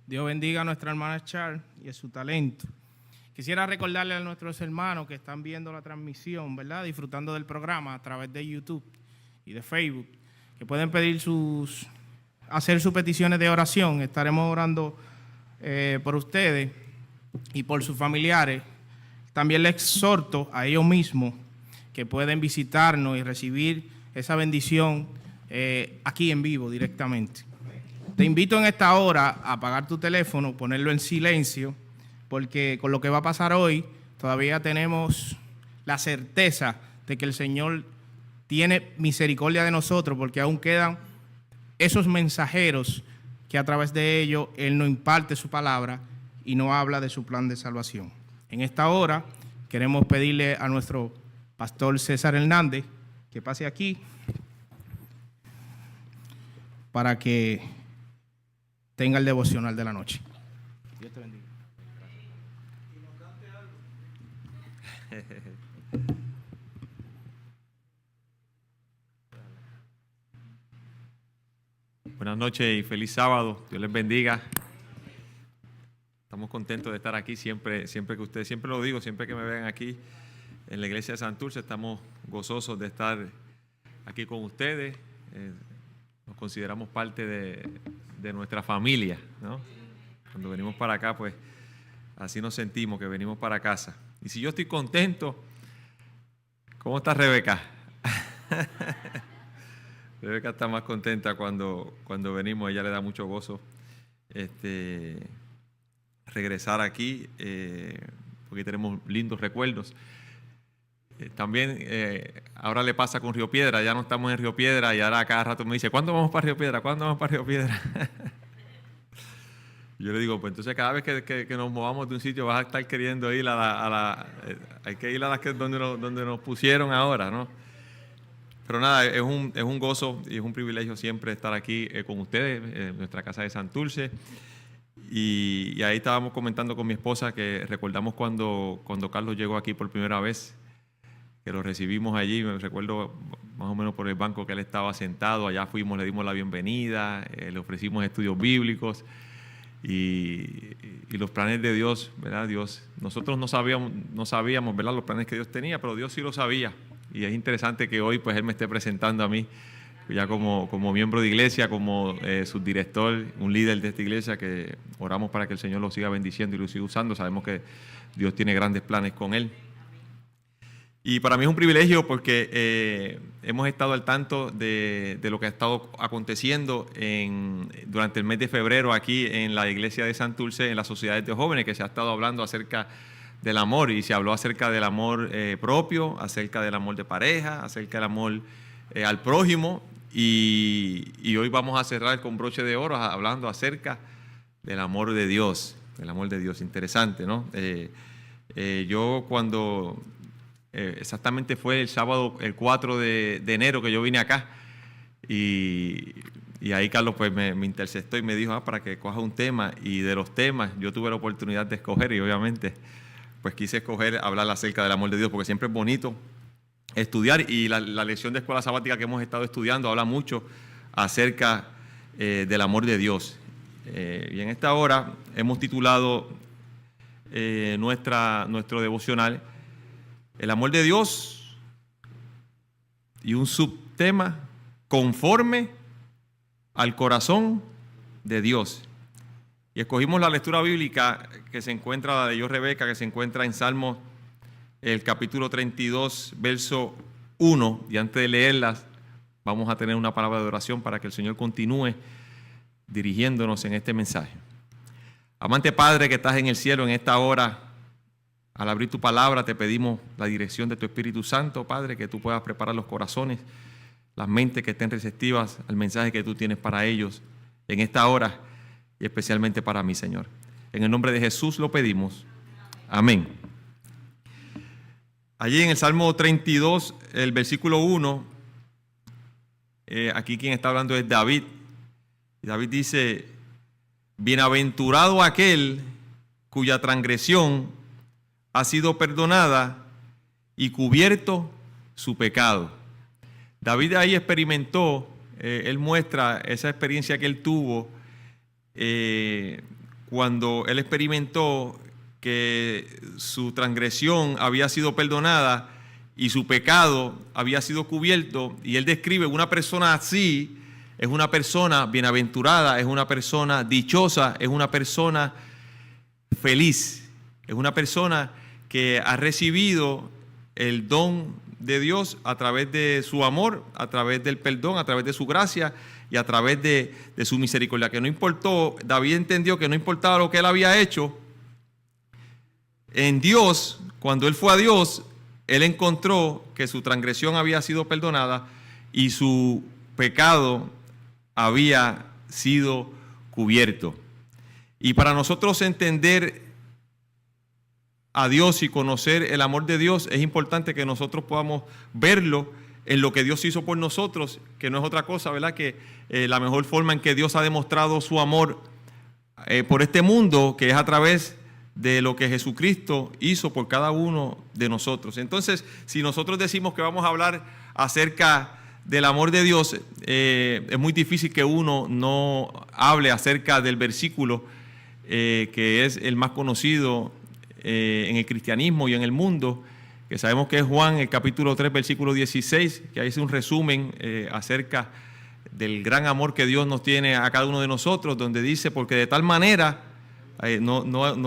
Dios bendiga a nuestra hermana Char y a su talento. Quisiera recordarle a nuestros hermanos que están viendo la transmisión, ¿verdad? Disfrutando del programa a través de YouTube y de Facebook, que pueden pedir hacer sus peticiones de oración. Estaremos orando por ustedes y por sus familiares. También les exhorto a ellos mismos que pueden visitarnos y recibir esa bendición aquí en vivo directamente. Te invito en esta hora a apagar tu teléfono, ponerlo en silencio, porque con lo que va a pasar hoy todavía tenemos la certeza de que el Señor tiene misericordia de nosotros, porque aún quedan esos mensajeros que a través de ellos Él nos imparte su palabra y nos habla de su plan de salvación. En esta hora queremos pedirle a nuestro pastor César Hernández que pase aquí para que tenga el devocional de la noche. Dios te bendiga. Buenas noches y feliz sábado. Dios les bendiga. Estamos contentos de estar aquí siempre que ustedes, siempre lo digo, siempre que me vean aquí en la iglesia de Santurce, estamos gozosos de estar aquí con ustedes. Nos consideramos parte de nuestra familia, ¿no? Cuando venimos para acá, pues así nos sentimos, que venimos para casa. Y si yo estoy contento, ¿cómo está Rebeca? Rebeca está más contenta cuando venimos, ella le da mucho gozo regresar aquí, porque tenemos lindos recuerdos. También ahora le pasa con Río Piedra, ya no estamos en Río Piedra y ahora cada rato me dice, ¿cuándo vamos para Río Piedra? ¿Cuándo vamos para Río Piedra? Yo le digo, pues entonces cada vez que nos movamos de un sitio vas a estar queriendo ir hay que ir a las donde nos pusieron ahora, ¿no? Pero nada, es un gozo y es un privilegio siempre estar aquí con ustedes, en nuestra casa de Santurce. Y ahí estábamos comentando con mi esposa que recordamos cuando Carlos llegó aquí por primera vez, que lo recibimos allí. Me recuerdo más o menos por el banco que él estaba sentado. Allá fuimos, le dimos la bienvenida, le ofrecimos estudios bíblicos y los planes de Dios, ¿verdad? Nosotros no sabíamos, ¿verdad?, los planes que Dios tenía, pero Dios sí lo sabía. Y es interesante que hoy pues él me esté presentando a mí ya como miembro de iglesia, como subdirector, un líder de esta iglesia, que oramos para que el Señor lo siga bendiciendo y lo siga usando. Sabemos que Dios tiene grandes planes con él. Y para mí es un privilegio porque hemos estado al tanto de lo que ha estado aconteciendo durante el mes de febrero aquí en la iglesia de Santurce, en las sociedades de jóvenes, que se ha estado hablando acerca del amor, y se habló acerca del amor propio, acerca del amor de pareja, acerca del amor al prójimo, y hoy vamos a cerrar con broche de oro hablando acerca del amor de Dios, interesante, ¿no? Yo cuando exactamente fue el sábado, el 4 de enero que yo vine acá, y ahí Carlos pues me interceptó y me dijo, para que coja un tema, y de los temas yo tuve la oportunidad de escoger, y obviamente pues quise escoger hablar acerca del amor de Dios, porque siempre es bonito estudiar, y la lección de escuela sabática que hemos estado estudiando habla mucho acerca del amor de Dios. Y en esta hora hemos titulado nuestro devocional El amor de Dios, y un subtema: conforme al corazón de Dios. Y escogimos la lectura bíblica que se encuentra, la de yo, Rebeca, que se encuentra en Salmos, el capítulo 32, verso 1. Y antes de leerlas, vamos a tener una palabra de oración para que el Señor continúe dirigiéndonos en este mensaje. Amante Padre que estás en el cielo, en esta hora, al abrir tu palabra, te pedimos la dirección de tu Espíritu Santo, Padre, que tú puedas preparar los corazones, las mentes que estén receptivas al mensaje que tú tienes para ellos en esta hora, y especialmente para mí, Señor. En el nombre de Jesús lo pedimos. Amén. Allí en el Salmo 32, el versículo 1, aquí quien está hablando es David. Y David dice: bienaventurado aquel cuya transgresión ha sido perdonada y cubierto su pecado. David ahí experimentó, él muestra esa experiencia que él tuvo cuando él experimentó que su transgresión había sido perdonada y su pecado había sido cubierto, y él describe una persona así, es una persona bienaventurada, es una persona dichosa, es una persona feliz, es una persona que ha recibido el don de Dios a través de su amor, a través del perdón, a través de su gracia y a través de su misericordia. Que no importó, David entendió que no importaba lo que él había hecho, en Dios, cuando él fue a Dios, él encontró que su transgresión había sido perdonada y su pecado había sido cubierto. Y para nosotros entender a Dios y conocer el amor de Dios, es importante que nosotros podamos verlo en lo que Dios hizo por nosotros, que no es otra cosa, ¿verdad? Que la mejor forma en que Dios ha demostrado su amor por este mundo, que es a través de lo que Jesucristo hizo por cada uno de nosotros. Entonces, si nosotros decimos que vamos a hablar acerca del amor de Dios, es muy difícil que uno no hable acerca del versículo que es el más conocido en el cristianismo y en el mundo, que sabemos que es Juan, el capítulo 3, versículo 16, que ahí es un resumen acerca del gran amor que Dios nos tiene a cada uno de nosotros, donde dice, porque de tal manera, no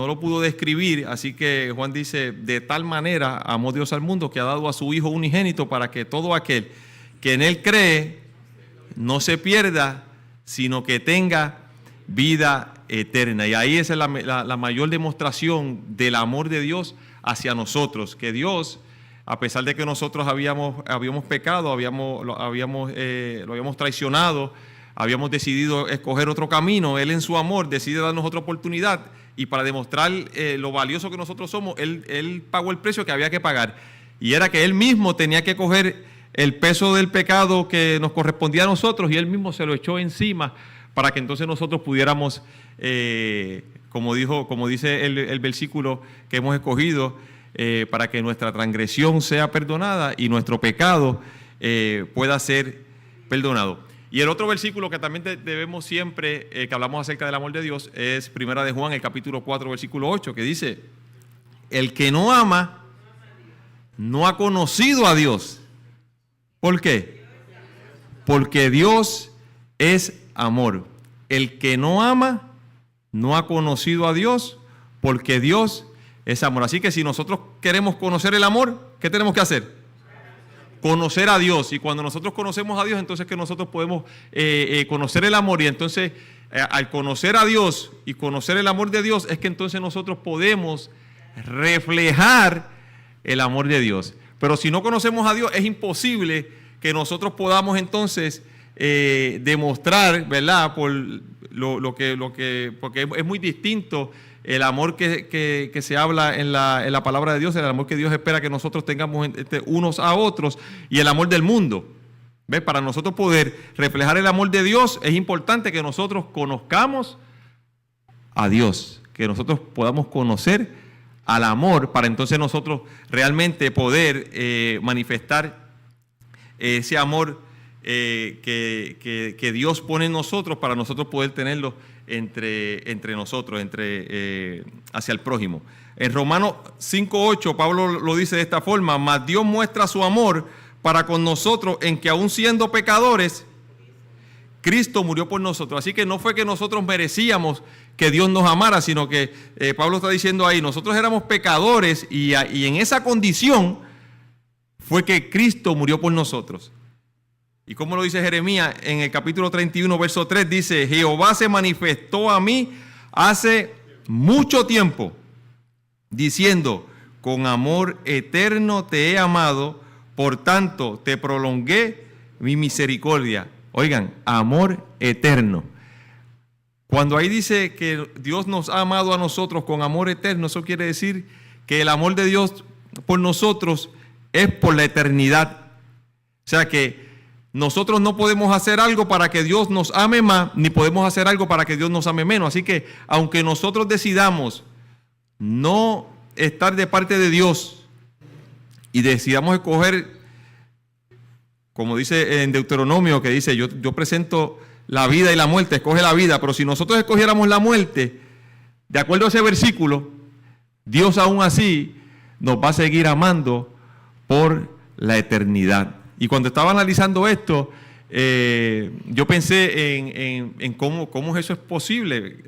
lo pudo describir, así que Juan dice, de tal manera amó Dios al mundo que ha dado a su Hijo unigénito para que todo aquel que en Él cree no se pierda, sino que tenga vida eterna. Y ahí esa es la mayor demostración del amor de Dios hacia nosotros, que Dios, a pesar de que nosotros habíamos pecado, lo habíamos traicionado, habíamos decidido escoger otro camino, Él en su amor decide darnos otra oportunidad, y para demostrar lo valioso que nosotros somos, Él pagó el precio que había que pagar, y era que Él mismo tenía que coger el peso del pecado que nos correspondía a nosotros, y Él mismo se lo echó encima para que entonces nosotros pudiéramos, como dice el versículo que hemos escogido, para que nuestra transgresión sea perdonada y nuestro pecado pueda ser perdonado. Y el otro versículo que también debemos siempre, que hablamos acerca del amor de Dios, es Primera de Juan, el capítulo 4, versículo 8, que dice, el que no ama, no ha conocido a Dios. ¿Por qué? Porque Dios es amor. El que no ama, no ha conocido a Dios, porque Dios es amor. Así que si nosotros queremos conocer el amor, ¿qué tenemos que hacer? Conocer a Dios. Y cuando nosotros conocemos a Dios, entonces que nosotros podemos conocer el amor. Y entonces al conocer a Dios y conocer el amor de Dios, es que entonces nosotros podemos reflejar el amor de Dios. Pero si no conocemos a Dios, es imposible que nosotros podamos entonces demostrar, ¿verdad? Porque es muy distinto el amor que se habla en la palabra de Dios, el amor que Dios espera que nosotros tengamos unos a otros, y el amor del mundo. ¿Ves? Para nosotros poder reflejar el amor de Dios, es importante que nosotros conozcamos a Dios, que nosotros podamos conocer al amor, para entonces nosotros realmente poder manifestar ese amor que Dios pone en nosotros, para nosotros poder tenerlo entre nosotros, hacia el prójimo. En Romanos 5:8 Pablo lo dice de esta forma: mas Dios muestra su amor para con nosotros en que aun siendo pecadores, Cristo murió por nosotros. Así que no fue que nosotros merecíamos que Dios nos amara, sino que Pablo está diciendo ahí, nosotros éramos pecadores y en esa condición fue que Cristo murió por nosotros. Y como lo dice Jeremías en el capítulo 31, verso 3, dice, Jehová se manifestó a mí hace mucho tiempo, diciendo, con amor eterno te he amado, por tanto te prolongué mi misericordia. Oigan, amor eterno. Cuando ahí dice que Dios nos ha amado a nosotros con amor eterno, eso quiere decir que el amor de Dios por nosotros es por la eternidad. O sea que nosotros no podemos hacer algo para que Dios nos ame más, ni podemos hacer algo para que Dios nos ame menos. Así que aunque nosotros decidamos no estar de parte de Dios y decidamos escoger, como dice en Deuteronomio, que dice, yo presento la vida y la muerte, escoge la vida, pero si nosotros escogiéramos la muerte, de acuerdo a ese versículo, Dios aún así nos va a seguir amando por la eternidad. Y cuando estaba analizando esto, yo pensé en cómo eso es posible,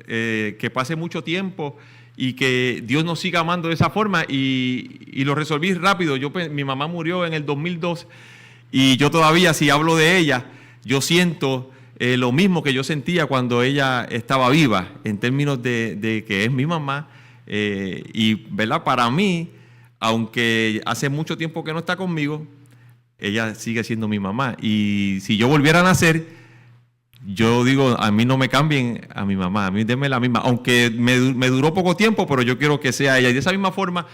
que pase mucho tiempo y que Dios nos siga amando de esa forma, y lo resolví rápido. Mi mamá murió en el 2002 y yo todavía, si hablo de ella, yo siento lo mismo que yo sentía cuando ella estaba viva, en términos de que es mi mamá, y ¿verdad? Para mí, aunque hace mucho tiempo que no está conmigo, ella sigue siendo mi mamá. Y si yo volviera a nacer, yo digo, a mí no me cambien a mi mamá, a mí denme la misma, aunque me duró poco tiempo, pero yo quiero que sea ella. Y de esa misma forma,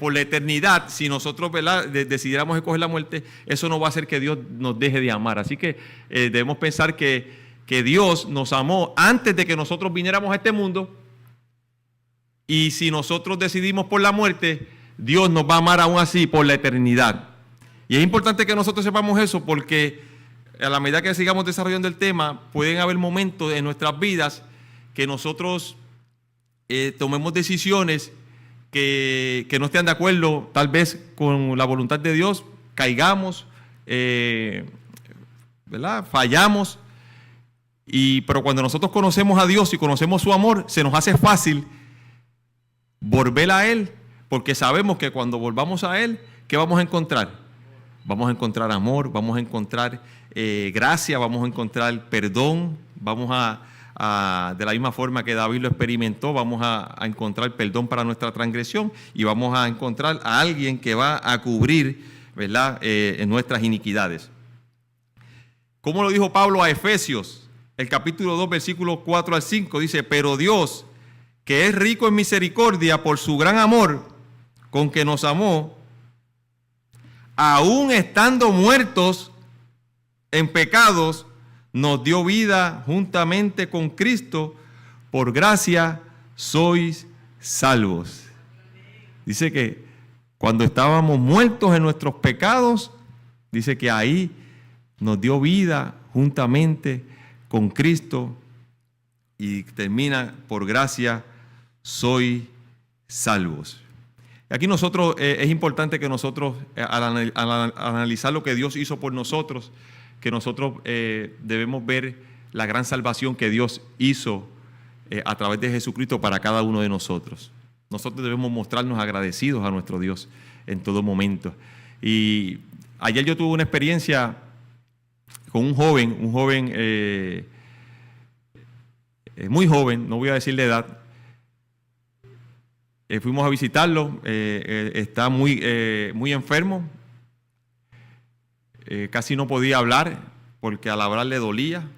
por la eternidad, si nosotros, ¿verdad?, decidiéramos escoger la muerte, eso no va a hacer que Dios nos deje de amar. Así que debemos pensar que Dios nos amó antes de que nosotros viniéramos a este mundo, y si nosotros decidimos por la muerte, Dios nos va a amar aún así por la eternidad. Y es importante que nosotros sepamos eso, porque a la medida que sigamos desarrollando el tema, pueden haber momentos en nuestras vidas que nosotros tomemos decisiones que no estén de acuerdo tal vez con la voluntad de Dios, caigamos, ¿verdad?, fallamos, pero cuando nosotros conocemos a Dios y conocemos su amor, se nos hace fácil volver a Él, porque sabemos que cuando volvamos a Él, ¿qué vamos a encontrar? Vamos a encontrar amor, vamos a encontrar gracia, vamos a encontrar perdón, vamos de la misma forma que David lo experimentó, vamos a encontrar perdón para nuestra transgresión, y vamos a encontrar a alguien que va a cubrir, ¿verdad?, nuestras iniquidades. Como lo dijo Pablo a Efesios, el capítulo 2, versículos 4 al 5, dice: pero Dios, que es rico en misericordia por su gran amor con que nos amó, aún estando muertos en pecados, nos dio vida juntamente con Cristo. Por gracia sois salvos. Dice que cuando estábamos muertos en nuestros pecados, dice que ahí nos dio vida juntamente con Cristo, y termina: por gracia sois salvos. Aquí nosotros, es importante que nosotros, al analizar lo que Dios hizo por nosotros, que nosotros debemos ver la gran salvación que Dios hizo a través de Jesucristo para cada uno de nosotros. Nosotros debemos mostrarnos agradecidos a nuestro Dios en todo momento. Y ayer yo tuve una experiencia con un joven muy joven, no voy a decir la edad. Fuimos a visitarlo, está muy enfermo, casi no podía hablar porque al hablar le dolía,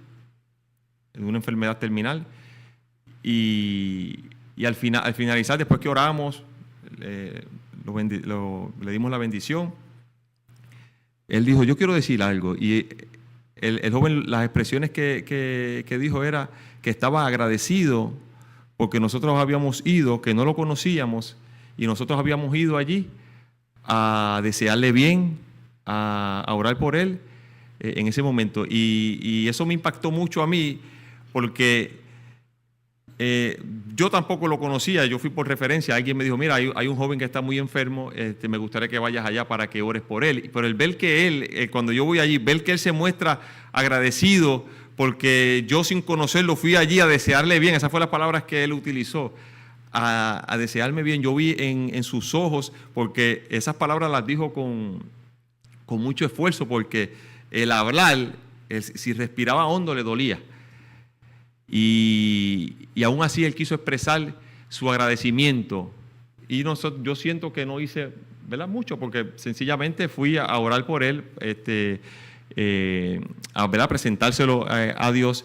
en una enfermedad terminal, y al finalizar, después que oramos, le dimos la bendición. Él dijo: yo quiero decir algo, y el joven, las expresiones que dijo era que estaba agradecido porque nosotros habíamos ido, que no lo conocíamos, y nosotros habíamos ido allí a desearle bien, a orar por él en ese momento. Y eso me impactó mucho a mí, porque yo tampoco lo conocía, yo fui por referencia. Alguien me dijo: mira, hay un joven que está muy enfermo, me gustaría que vayas allá para que ores por él. Pero el ver que él, cuando yo voy allí, ver que él se muestra agradecido, porque yo sin conocerlo fui allí a desearle bien. Esas fueron las palabras que él utilizó, a desearme bien. Yo vi en sus ojos, porque esas palabras las dijo con mucho esfuerzo, porque el hablar, si respiraba hondo, le dolía. Y aún así él quiso expresar su agradecimiento. Y yo siento que no hice, ¿verdad?, mucho, porque sencillamente fui a orar por él, a presentárselo a Dios,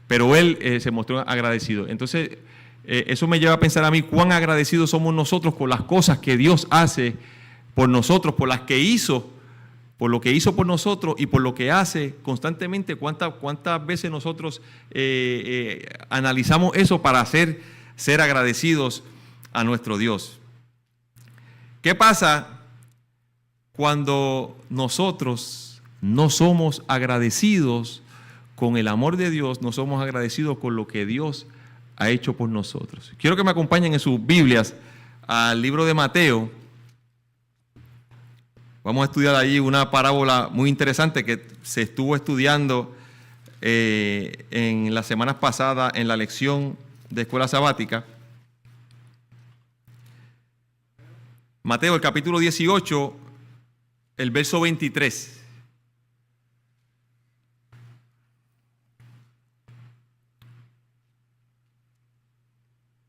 pero él se mostró agradecido. Entonces eso me lleva a pensar a mí cuán agradecidos somos nosotros con las cosas que Dios hace por nosotros, por las que hizo, por lo que hizo por nosotros y por lo que hace constantemente. ¿Cuántas veces nosotros analizamos eso para ser agradecidos a nuestro Dios? ¿Qué pasa cuando nosotros no somos agradecidos con el amor de Dios, no somos agradecidos con lo que Dios ha hecho por nosotros. Quiero que me acompañen en sus Biblias al libro de Mateo. Vamos a estudiar allí una parábola muy interesante que se estuvo estudiando en las semanas pasadas en la lección de escuela sabática. Mateo, el capítulo 18, el verso 23.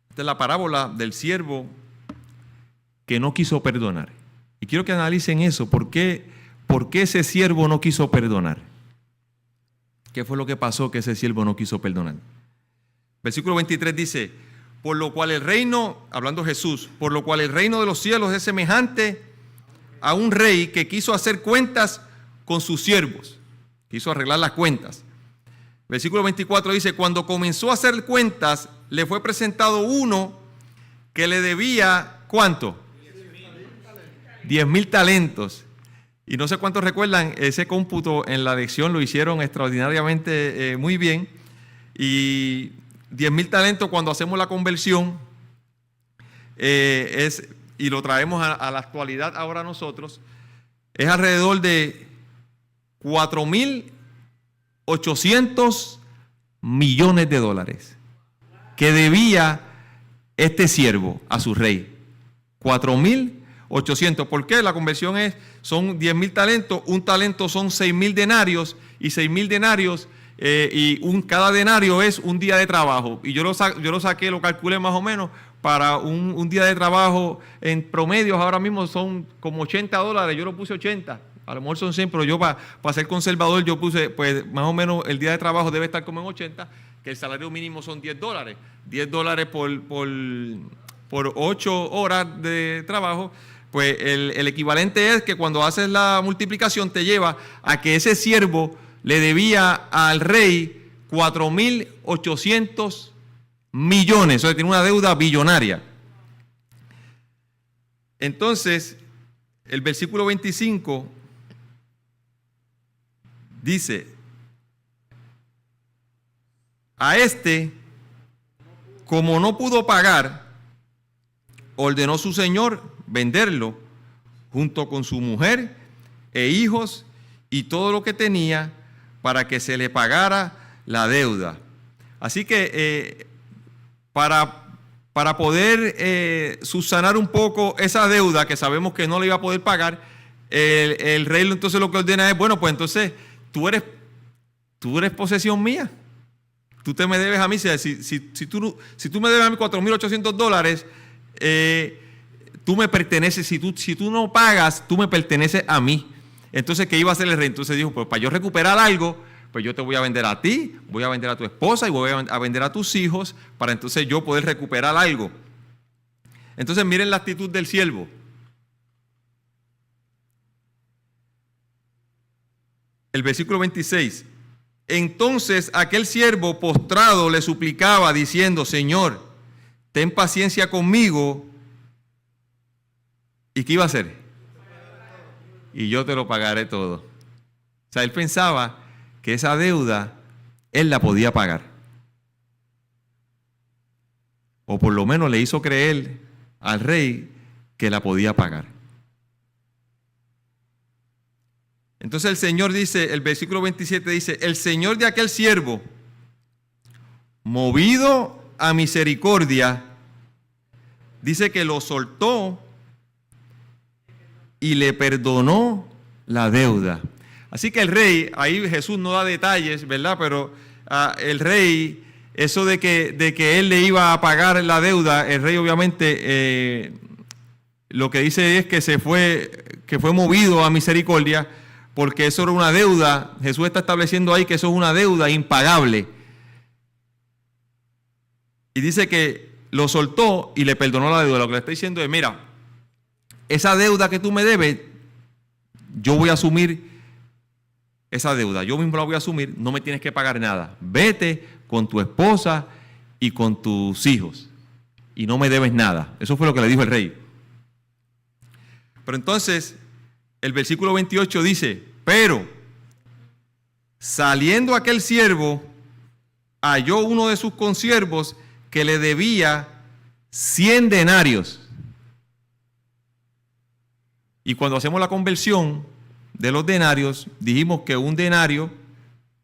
Esta es la parábola del siervo que no quiso perdonar. Y quiero que analicen eso. ¿Por qué ese siervo no quiso perdonar? ¿Qué fue lo que pasó que ese siervo no quiso perdonar? Versículo 23 dice: por lo cual el reino, hablando Jesús, por lo cual el reino de los cielos es semejante a un rey que quiso hacer cuentas con sus siervos. Quiso arreglar las cuentas. Versículo 24 dice: cuando comenzó a hacer cuentas, le fue presentado uno que le debía, ¿cuánto? 10,000 talentos. Y no sé cuántos recuerdan, ese cómputo en la lección lo hicieron extraordinariamente muy bien. Y 10,000 talentos, cuando hacemos la conversión, y lo traemos a la actualidad ahora nosotros, es alrededor de 4,800 millones de dólares que debía este siervo a su rey. 4,800. ¿Por qué? La conversión son 10,000 talentos, un talento son 6,000 denarios, y 6,000 denarios, cada denario es un día de trabajo. Y yo lo saqué, lo calculé más o menos, para un día de trabajo en promedio ahora mismo son como $80. Yo lo puse 80. A lo mejor son 100, pero yo para ser conservador yo puse, pues más o menos el día de trabajo debe estar como en 80, que el salario mínimo son $10. $10 por 8 horas de trabajo, pues el equivalente es que cuando haces la multiplicación te lleva a que ese siervo le debía al rey 4,800 millones, o sea, tiene una deuda billonaria. Entonces, el versículo 25 dice: a este, como no pudo pagar, ordenó su señor venderlo junto con su mujer e hijos y todo lo que tenía, para que se le pagara la deuda. Así que para poder subsanar un poco esa deuda que sabemos que no le iba a poder pagar, el rey entonces lo que ordena es: bueno, pues entonces tú eres posesión mía. Tú te me debes a mí. Si tú me debes a mí $4,800, tú me perteneces. Si tú no pagas, tú me perteneces a mí. Entonces, ¿qué iba a hacer el rey? Entonces dijo: pues para yo recuperar algo, pues yo te voy a vender a ti, voy a vender a tu esposa y voy a vender a tus hijos, para entonces yo poder recuperar algo. Entonces miren la actitud del siervo. El versículo 26. Entonces aquel siervo postrado le suplicaba diciendo: Señor, ten paciencia conmigo. ¿Y qué iba a hacer? Y yo te lo pagaré todo. O sea, él pensaba que esa deuda él la podía pagar. O por lo menos le hizo creer al rey que la podía pagar. Entonces el Señor dice, el versículo 27 dice: el Señor de aquel siervo, movido a misericordia, dice que lo soltó y le perdonó la deuda. Así que el rey, ahí Jesús no da detalles, ¿verdad? Pero el rey, eso de que él le iba a pagar la deuda, el rey obviamente lo que dice es que fue movido a misericordia, porque eso era una deuda. Jesús está estableciendo ahí que eso es una deuda impagable. Y dice que lo soltó y le perdonó la deuda. Lo que le está diciendo es: mira, esa deuda que tú me debes, yo voy a asumir esa deuda. Yo mismo la voy a asumir, no me tienes que pagar nada. Vete con tu esposa y con tus hijos y no me debes nada. Eso fue lo que le dijo el rey. Pero entonces, el versículo 28 dice: pero saliendo aquel siervo, halló uno de sus consiervos que le debía 100 denarios. Y cuando hacemos la conversión de los denarios, dijimos que un denario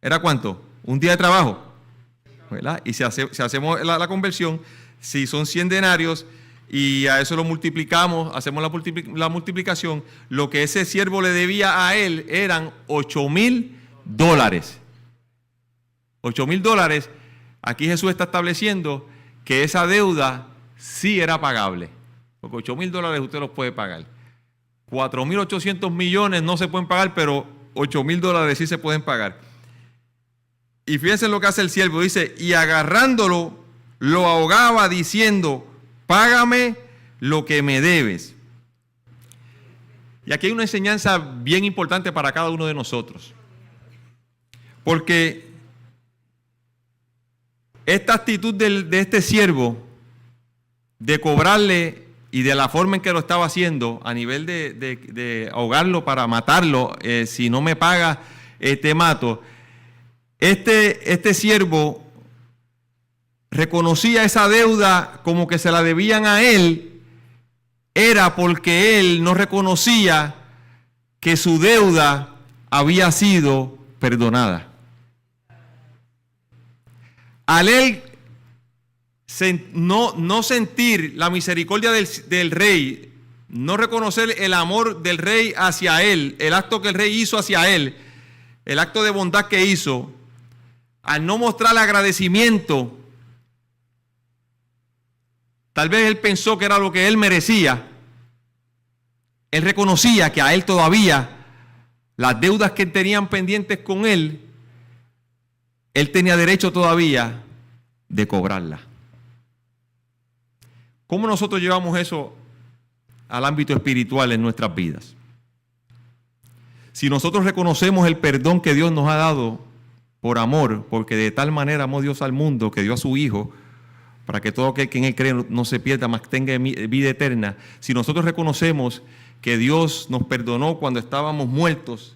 era ¿cuánto? Un día de trabajo, ¿verdad? Y si hacemos la conversión, si son 100 denarios y a eso lo multiplicamos, hacemos la multiplicación, lo que ese siervo le debía a él eran $8,000. $8,000. Aquí Jesús está estableciendo que esa deuda sí era pagable, porque $8,000 usted los puede pagar. 4.800 millones no se pueden pagar, pero $8,000 sí se pueden pagar. Y fíjense lo que hace el siervo, dice, y agarrándolo, lo ahogaba diciendo, págame lo que me debes. Y aquí hay una enseñanza bien importante para cada uno de nosotros. Porque esta actitud de este siervo, de cobrarle y de la forma en que lo estaba haciendo, a nivel de ahogarlo para matarlo, si no me paga, te mato. Este siervo reconocía esa deuda como que se la debían a él, era porque él no reconocía que su deuda había sido perdonada. Al él no sentir la misericordia del rey, no reconocer el amor del rey hacia él, el acto que el rey hizo hacia él, el acto de bondad que hizo, al no mostrar agradecimiento, tal vez él pensó que era lo que él merecía. Él reconocía que a él todavía las deudas que tenían pendientes con él tenía derecho todavía de cobrarlas. ¿Cómo nosotros llevamos eso al ámbito espiritual en nuestras vidas? Si nosotros reconocemos el perdón que Dios nos ha dado por amor, porque de tal manera amó Dios al mundo que dio a su Hijo, para que todo aquel que en Él cree no se pierda, mas tenga vida eterna. Si nosotros reconocemos que Dios nos perdonó cuando estábamos muertos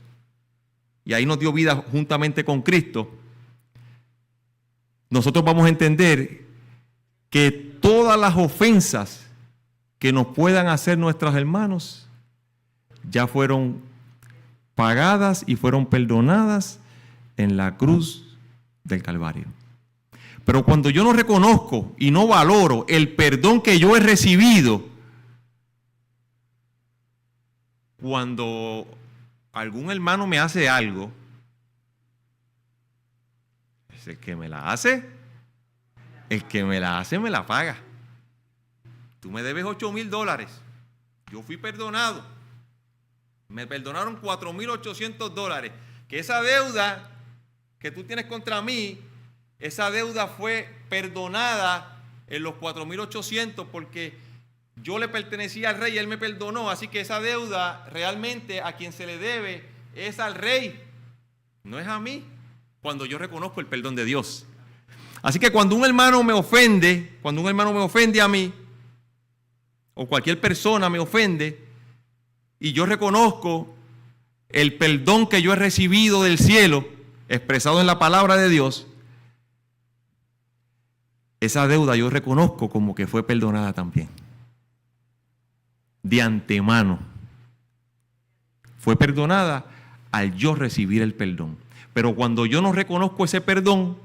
y ahí nos dio vida juntamente con Cristo, nosotros vamos a entender que todas las ofensas que nos puedan hacer nuestros hermanos ya fueron pagadas y fueron perdonadas en la cruz del Calvario. Pero cuando yo no reconozco y no valoro el perdón que yo he recibido, cuando algún hermano me hace algo, es el que me la hace, el que me la hace me la paga. Tú me debes $8,000, yo fui perdonado, me perdonaron $4,800, que esa deuda que tú tienes contra mí, esa deuda fue perdonada en los 4,800 porque yo le pertenecía al rey y él me perdonó. Así que esa deuda realmente a quien se le debe es al rey, no es a mí, cuando yo reconozco el perdón de Dios. Así que cuando un hermano me ofende, a mí, o cualquier persona me ofende, y yo reconozco el perdón que yo he recibido del cielo, expresado en la palabra de Dios, esa deuda yo reconozco como que fue perdonada también. De antemano. Fue perdonada al yo recibir el perdón. Pero cuando yo no reconozco ese perdón,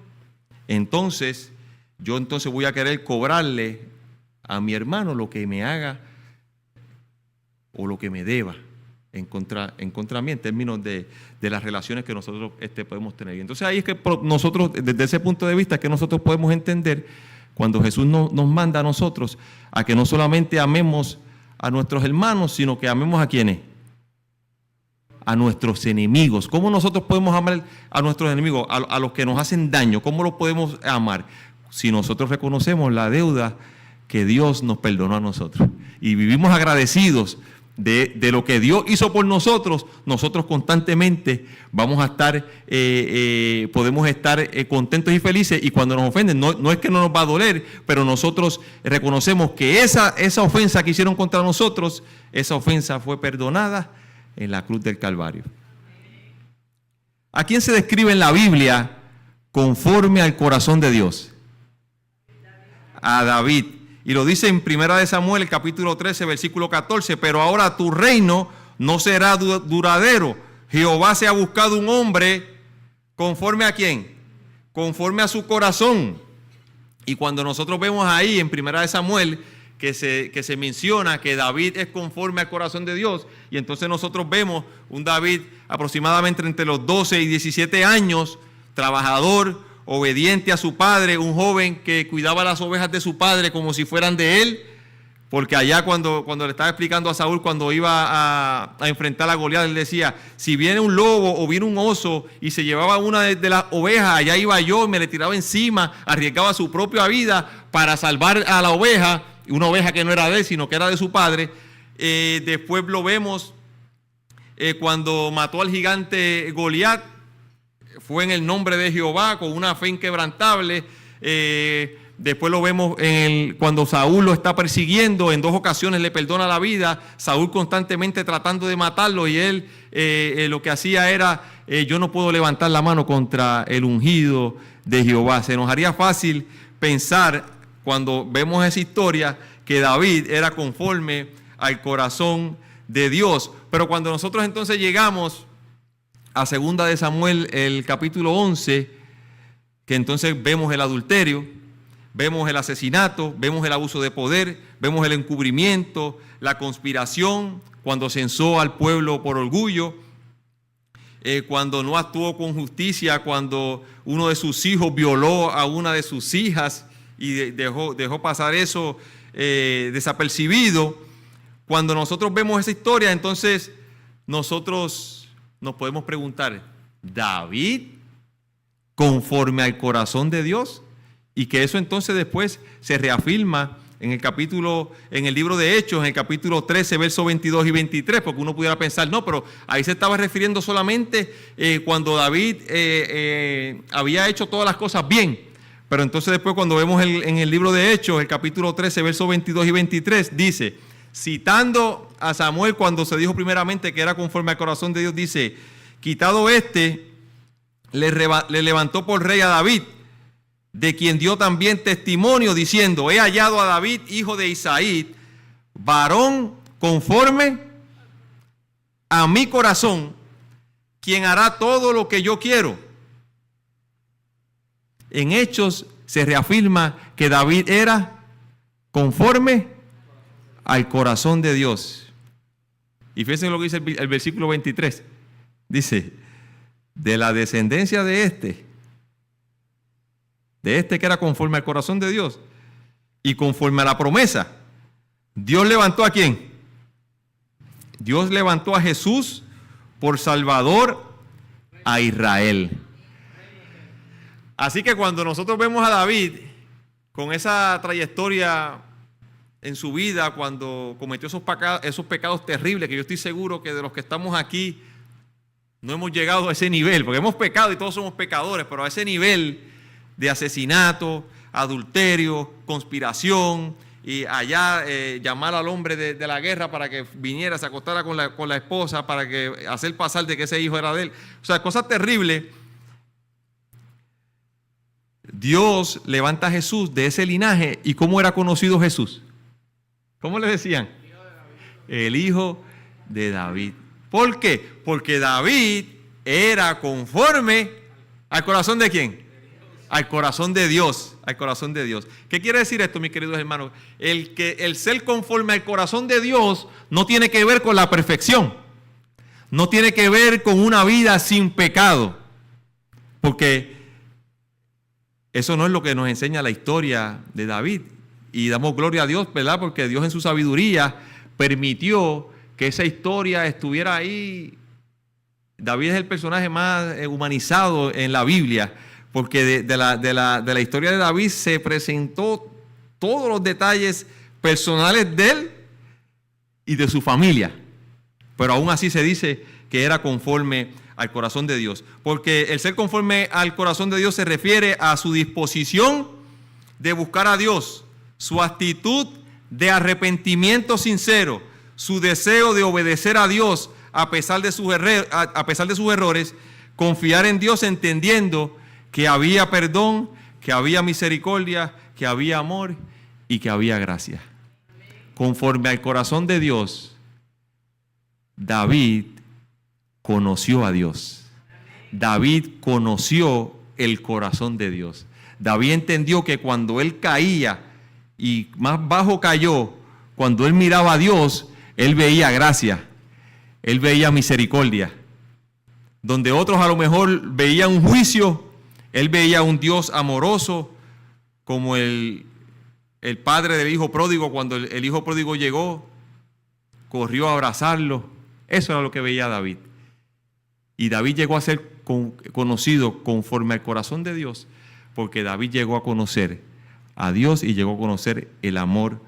entonces voy a querer cobrarle a mi hermano lo que me haga o lo que me deba en contra mí, en términos de las relaciones que nosotros podemos tener. Y entonces ahí es que nosotros, desde ese punto de vista, que nosotros podemos entender cuando Jesús nos manda a nosotros a que no solamente amemos a nuestros hermanos, sino que amemos a quienes, a nuestros enemigos. ¿Cómo nosotros podemos amar a nuestros enemigos, a los que nos hacen daño? ¿Cómo los podemos amar? Si nosotros reconocemos la deuda que Dios nos perdonó a nosotros y vivimos agradecidos de lo que Dios hizo por nosotros, nosotros constantemente vamos a estar, podemos estar contentos y felices, y cuando nos ofenden, no es que no nos va a doler, pero nosotros reconocemos que esa ofensa que hicieron contra nosotros, esa ofensa fue perdonada en la cruz del Calvario. ¿A quién se describe en la Biblia conforme al corazón de Dios? a David. Y lo dice en 1 Samuel, el capítulo 13, versículo 14, pero ahora tu reino no será duradero. Jehová se ha buscado un hombre conforme a quién, conforme a su corazón. Y cuando nosotros vemos ahí en 1 Samuel que se menciona que David es conforme al corazón de Dios, y entonces nosotros vemos un David aproximadamente entre los 12 y 17 años, trabajador, obediente a su padre, un joven que cuidaba las ovejas de su padre como si fueran de él, porque allá cuando le estaba explicando a Saúl, cuando iba a enfrentar a Goliat, él decía, si viene un lobo o viene un oso y se llevaba una de las ovejas, allá iba yo, me le tiraba encima, arriesgaba su propia vida para salvar a la oveja, una oveja que no era de él, sino que era de su padre. Después lo vemos cuando mató al gigante Goliat, fue en el nombre de Jehová, con una fe inquebrantable. Después lo vemos cuando Saúl lo está persiguiendo, en 2 ocasiones le perdona la vida, Saúl constantemente tratando de matarlo, y él lo que hacía era, yo no puedo levantar la mano contra el ungido de Jehová. Se nos haría fácil pensar, cuando vemos esa historia, que David era conforme al corazón de Dios. Pero cuando nosotros entonces llegamos a 2 Samuel, el capítulo 11, que entonces vemos el adulterio, vemos el asesinato, vemos el abuso de poder, vemos el encubrimiento, la conspiración, cuando censó al pueblo por orgullo, cuando no actuó con justicia, cuando uno de sus hijos violó a una de sus hijas y dejó pasar eso desapercibido. Cuando nosotros vemos esa historia, entonces nosotros nos podemos preguntar, ¿David conforme al corazón de Dios? Y que eso entonces después se reafirma en el libro de Hechos, en el capítulo 13, versos 22 y 23, porque uno pudiera pensar, no, pero ahí se estaba refiriendo solamente cuando David había hecho todas las cosas bien. Pero entonces después cuando vemos en el libro de Hechos, el capítulo 13, versos 22 y 23, dice, citando a Samuel cuando se dijo primeramente que era conforme al corazón de Dios, dice, quitado le levantó por rey a David, de quien dio también testimonio diciendo, he hallado a David, hijo de Isaí, varón conforme a mi corazón, quien hará todo lo que yo quiero. En Hechos se reafirma que David era conforme al corazón de Dios. Y fíjense lo que dice el versículo 23. Dice, de la descendencia de este que era conforme al corazón de Dios y conforme a la promesa, Dios levantó ¿a quién? Dios levantó a Jesús por Salvador a Israel. Así que cuando nosotros vemos a David con esa trayectoria en su vida, cuando cometió esos pecados terribles, que yo estoy seguro que de los que estamos aquí no hemos llegado a ese nivel, porque hemos pecado y todos somos pecadores, pero a ese nivel de asesinato, adulterio, conspiración, y allá llamar al hombre de la guerra para que viniera, se acostara con la esposa, para que hacer pasar de que ese hijo era de él. O sea, cosas terribles. Dios levanta a Jesús de ese linaje. ¿Y cómo era conocido Jesús? ¿Cómo le decían? El hijo de David. ¿Por qué? Porque David era conforme al corazón de ¿quién? Al corazón de Dios, al corazón de Dios. ¿Qué quiere decir esto, mis queridos hermanos? El ser conforme al corazón de Dios no tiene que ver con la perfección, no tiene que ver con una vida sin pecado, porque eso no es lo que nos enseña la historia de David. Y damos gloria a Dios, ¿verdad? Porque Dios en su sabiduría permitió que esa historia estuviera ahí. David es el personaje más humanizado en la Biblia, porque de la historia de David se presentó todos los detalles personales de él y de su familia. Pero aún así se dice que era conforme al corazón de Dios. Porque el ser conforme al corazón de Dios se refiere a su disposición de buscar a Dios, su actitud de arrepentimiento sincero, su deseo de obedecer a Dios a pesar de sus errores, confiar en Dios entendiendo que había perdón, que había misericordia, que había amor y que había gracia. Conforme al corazón de Dios, David conoció a Dios. David conoció el corazón de Dios. David entendió que cuando él caía y más bajo cayó, cuando él miraba a Dios, él veía gracia, él veía misericordia. Donde otros a lo mejor veían un juicio, él veía un Dios amoroso, como el padre del hijo pródigo. Cuando el hijo pródigo llegó, corrió a abrazarlo. Eso era lo que veía David. Y David llegó a ser conocido conforme al corazón de Dios, porque David llegó a conocer a Dios y llegó a conocer el amor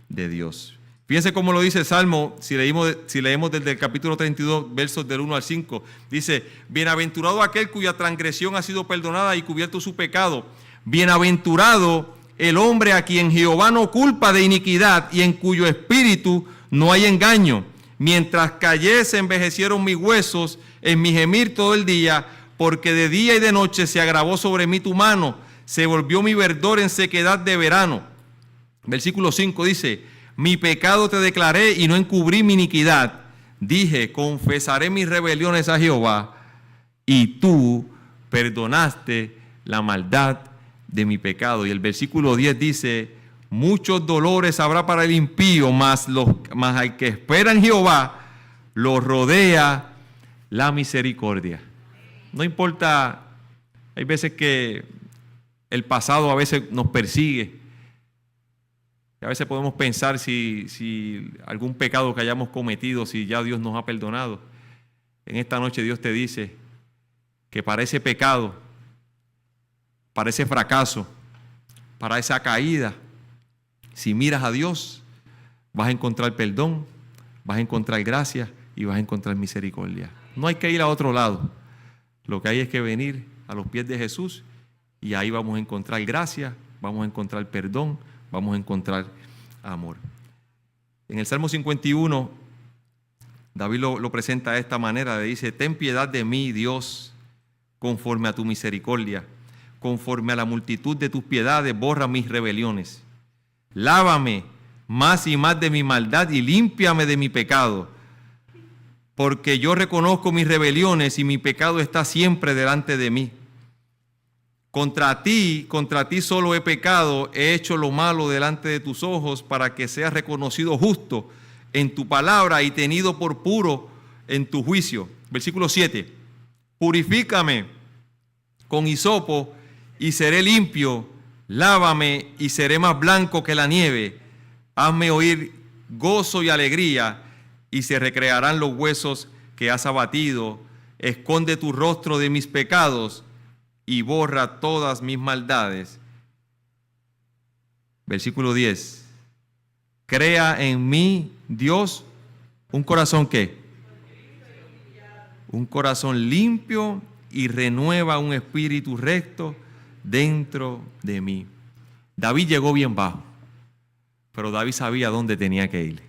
de Dios. Fíjense cómo lo dice el Salmo, si leemos desde el capítulo 32, versos del 1 al 5. Dice: bienaventurado aquel cuya transgresión ha sido perdonada y cubierto su pecado. Bienaventurado el hombre a quien Jehová no culpa de iniquidad y en cuyo espíritu no hay engaño. Mientras callé se envejecieron mis huesos en mi gemir todo el día, porque de día y de noche se agravó sobre mí tu mano, se volvió mi verdor en sequedad de verano. Versículo 5 dice: mi pecado te declaré y no encubrí mi iniquidad. Dije: confesaré mis rebeliones a Jehová, y tú perdonaste la maldad de mi pecado. Y el versículo 10 dice: muchos dolores habrá para el impío, mas al que espera en Jehová lo rodea la misericordia. No importa, hay veces que el pasado a veces nos persigue. A veces podemos pensar si algún pecado que hayamos cometido, si ya Dios nos ha perdonado. En esta noche Dios te dice que para ese pecado, para ese fracaso, para esa caída, si miras a Dios, vas a encontrar perdón, vas a encontrar gracia y vas a encontrar misericordia. No hay que ir a otro lado. Lo que hay es que venir a los pies de Jesús y ahí vamos a encontrar gracia, vamos a encontrar perdón, vamos a encontrar amor. En el Salmo 51, David lo presenta de esta manera. Le dice: ten piedad de mí, Dios, conforme a tu misericordia, conforme a la multitud de tus piedades, borra mis rebeliones. Lávame más y más de mi maldad y límpiame de mi pecado, porque yo reconozco mis rebeliones y mi pecado está siempre delante de mí. Contra ti solo he pecado, he hecho lo malo delante de tus ojos, para que seas reconocido justo en tu palabra y tenido por puro en tu juicio. Versículo 7. Purifícame con hisopo y seré limpio, lávame y seré más blanco que la nieve. Hazme oír gozo y alegría, y se recrearán los huesos que has abatido. Esconde tu rostro de mis pecados y borra todas mis maldades. Versículo 10. Crea en mí, Dios, un corazón ¿qué? Un corazón limpio, y renueva un espíritu recto dentro de mí. David llegó bien bajo, pero David sabía dónde tenía que ir.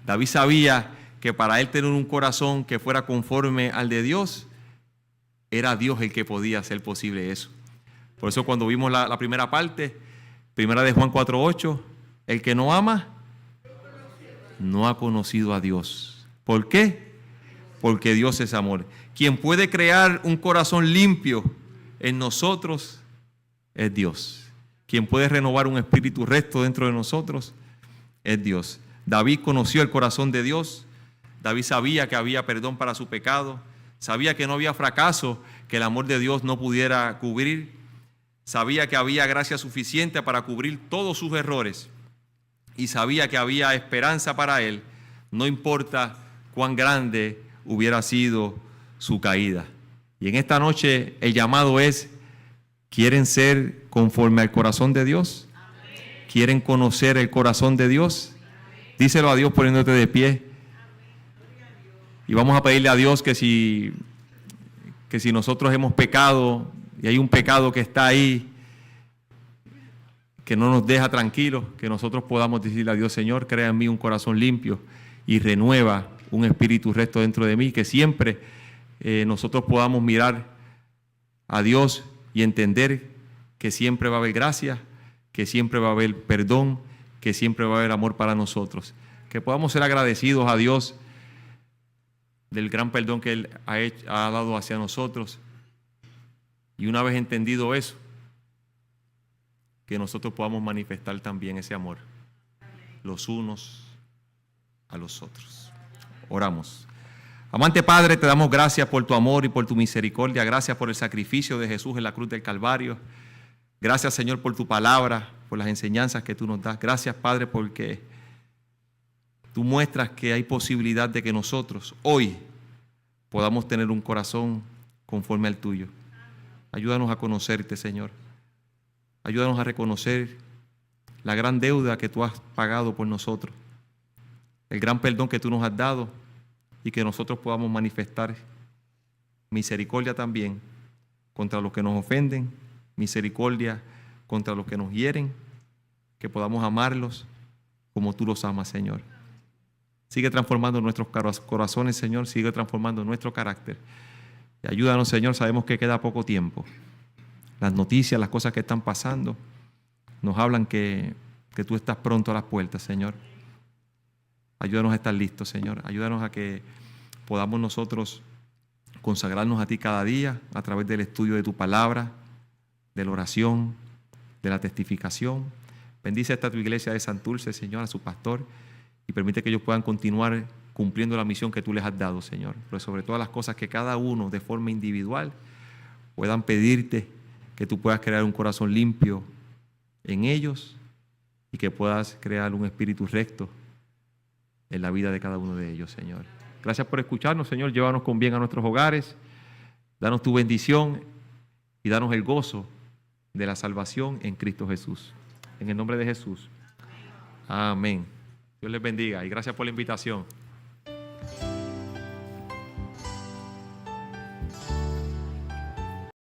David sabía que para él tener un corazón que fuera conforme al de Dios, era Dios el que podía hacer posible eso. Por eso cuando vimos la primera parte, primera de Juan 4:8, el que no ama, no ha conocido a Dios. ¿Por qué? Porque Dios es amor. Quien puede crear un corazón limpio en nosotros es Dios. Quien puede renovar un espíritu recto dentro de nosotros es Dios. David conoció el corazón de Dios. David sabía que había perdón para su pecado. Sabía que no había fracaso que el amor de Dios no pudiera cubrir. Sabía que había gracia suficiente para cubrir todos sus errores. Y sabía que había esperanza para él, no importa cuán grande hubiera sido su caída. Y en esta noche el llamado es: ¿quieren ser conforme al corazón de Dios? ¿Quieren conocer el corazón de Dios? Díselo a Dios poniéndote de pie. Y vamos a pedirle a Dios que si nosotros hemos pecado y hay un pecado que está ahí, que no nos deja tranquilos, que nosotros podamos decirle a Dios: Señor, crea en mí un corazón limpio y renueva un espíritu recto dentro de mí. Que siempre nosotros podamos mirar a Dios y entender que siempre va a haber gracia, que siempre va a haber perdón, que siempre va a haber amor para nosotros. Que podamos ser agradecidos a Dios del gran perdón que Él ha dado hacia nosotros. Y una vez entendido eso, que nosotros podamos manifestar también ese amor los unos a los otros. Oramos. Amante Padre, te damos gracias por tu amor y por tu misericordia. Gracias por el sacrificio de Jesús en la cruz del Calvario. Gracias, Señor, por tu palabra, por las enseñanzas que tú nos das. Gracias, Padre, porque tú muestras que hay posibilidad de que nosotros hoy podamos tener un corazón conforme al tuyo. Ayúdanos a conocerte, Señor. Ayúdanos a reconocer la gran deuda que tú has pagado por nosotros, el gran perdón que tú nos has dado, y que nosotros podamos manifestar misericordia también contra los que nos ofenden, misericordia contra los que nos hieren, que podamos amarlos como tú los amas, Señor. Sigue transformando nuestros corazones, Señor, sigue transformando nuestro carácter. Y ayúdanos, Señor, sabemos que queda poco tiempo. Las noticias, las cosas que están pasando, nos hablan que tú estás pronto a las puertas, Señor. Ayúdanos a estar listos, Señor. Ayúdanos a que podamos nosotros consagrarnos a ti cada día a través del estudio de tu palabra, de la oración, de la testificación. Bendice a esta tu iglesia de Santurce, Señor, a su pastor, y permite que ellos puedan continuar cumpliendo la misión que tú les has dado, Señor. Pero sobre todas las cosas, que cada uno de forma individual puedan pedirte que tú puedas crear un corazón limpio en ellos y que puedas crear un espíritu recto en la vida de cada uno de ellos, Señor. Gracias por escucharnos, Señor. Llévanos con bien a nuestros hogares. Danos tu bendición y danos el gozo de la salvación en Cristo Jesús. En el nombre de Jesús. Amén. Dios les bendiga y gracias por la invitación.